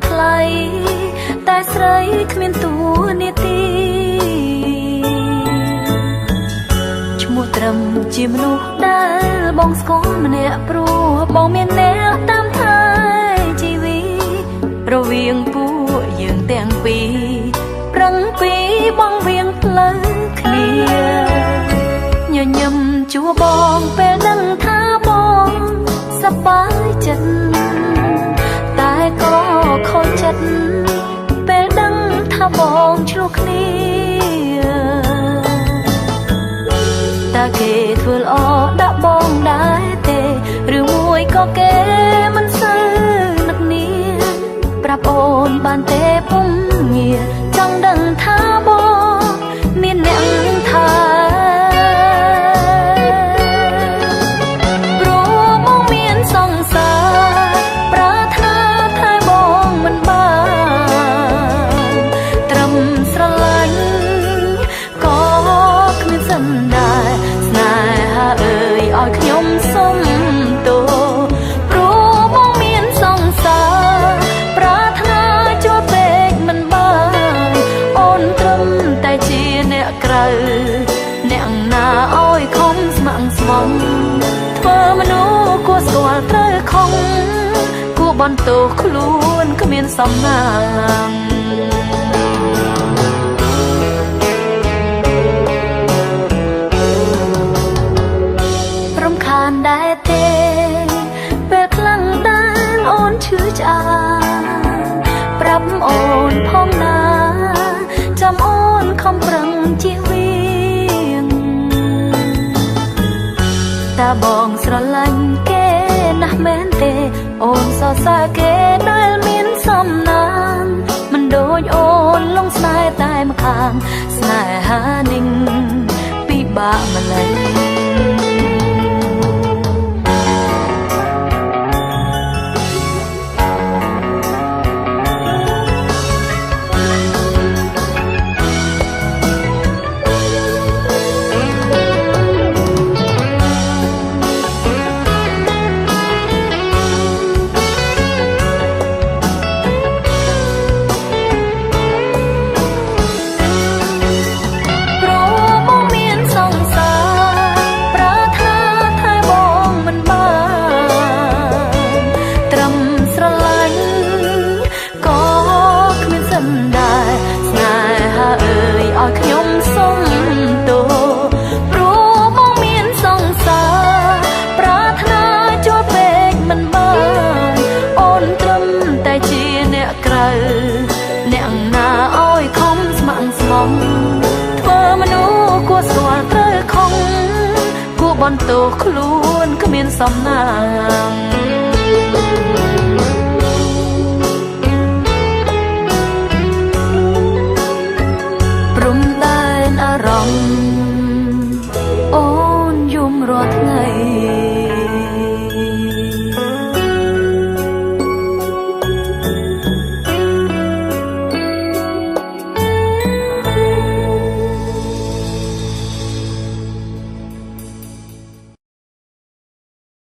ថ្លៃតែស្រីគ្មានតួនាទីឈ្មោះត្រឹមជាមនុស្សដែលបងស្គាល់ម្នាក់ព្រោះបងមានអ្នកតាមថែជីវីរវាងពួកយើងទាំងពីរប្រឹងពីបងវៀងផ្លូវគ្នាញញឹមជួបងពេលដឹងថាបងសប្បាយចិត្តតែក៏ខូចចិត្តពេលដឹងថាបងឆ្លោះគ្នាតើគេធ្វើល្អដាក់បងដែរទេឬមួយក៏គេមិនសូវនឹកនាប្រាប់អូនបានទេពុំងារចង់ដឹងថាបងមានអ្នកថាព្រោះបងមានសង្សារប្រាថ្នាថែបងមិនបានត្រឹមស្រឡាញ់ក៏គ្មានសិនដែរស្នេហាអើយឲ្យខ្ញុំសុំទោសព្រោះបងមានសង្សារប្រាថ្នាជួបពេកមិនបានអូនត្រឹមតែជាអ្នកក្រៅអ្នកណាឲ្យខំស្ម័គ្រស្មងធ្វើមនុស្សគួរស្គាល់ត្រូវខំគួរបន្ទោសខ្លួនគ្មានសំណាងដែរទេពេលខ្លាំងដែលអូនឈឺឆ្អាលប្រាប់អូនផងណាចាំអូនខំប្រឹងជៀសវាងតើបងស្រឡាញ់គេណាស់មែនទេអូនសរសើរគេដែលមានសំណាងមិនដូចអូនលងស្នេហ៍តែម្ខាងស្នេហានឹងពិបាកម្ល៉េះខ្ញុំសុំទោសព្រោះបងមានសង្សារប្រាថ្នាជួបពេកមិនបានអូនត្រឹមតែជាអ្នកក្រៅអ្នកណាឲ្យខំស្ម័គ្រស្មងធ្វើមនុស្សគួរស្គាល់ត្រូវខំគួរបន្ទោសខ្លួនគ្មានសំណាង